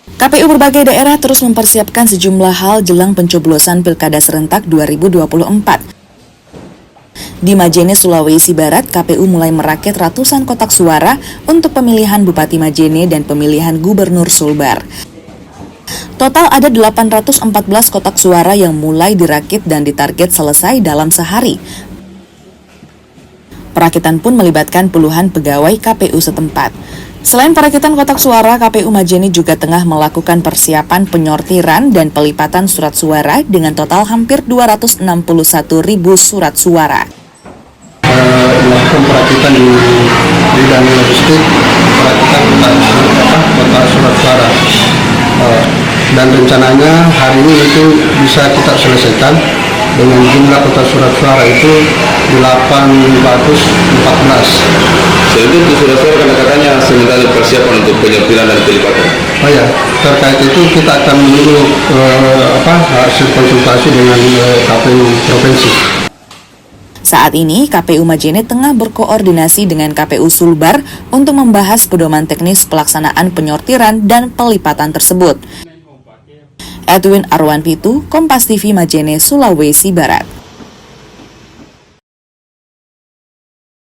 KPU berbagai daerah terus mempersiapkan sejumlah hal jelang pencoblosan Pilkada Serentak 2024. Di Majene, Sulawesi Barat, KPU mulai merakit ratusan kotak suara untuk pemilihan Bupati Majene dan pemilihan Gubernur Sulbar. Total ada 814 kotak suara yang mulai dirakit dan ditarget selesai dalam sehari. Perakitan pun melibatkan puluhan pegawai KPU setempat. Selain perakitan kotak suara, KPU Majene juga tengah melakukan persiapan penyortiran dan pelipatan surat suara dengan total hampir 261.000 surat suara. Melakukan perakitan di bidang logistik, perakitan kotak surat suara. Dan rencananya hari ini itu bisa kita selesaikan dengan jumlah kotak surat suara itu 814. Jadi itu surat suara katanya sementara persiapan untuk penyortiran dan pelipatan. Oh ya, terkait itu kita akan menunggu hasil konsultasi dengan KPU Provinsi. Saat ini, KPU Majene tengah berkoordinasi dengan KPU Sulbar untuk membahas pedoman teknis pelaksanaan penyortiran dan pelipatan tersebut. Edwin Arwanpitu, Kompas TV Majene, Sulawesi Barat.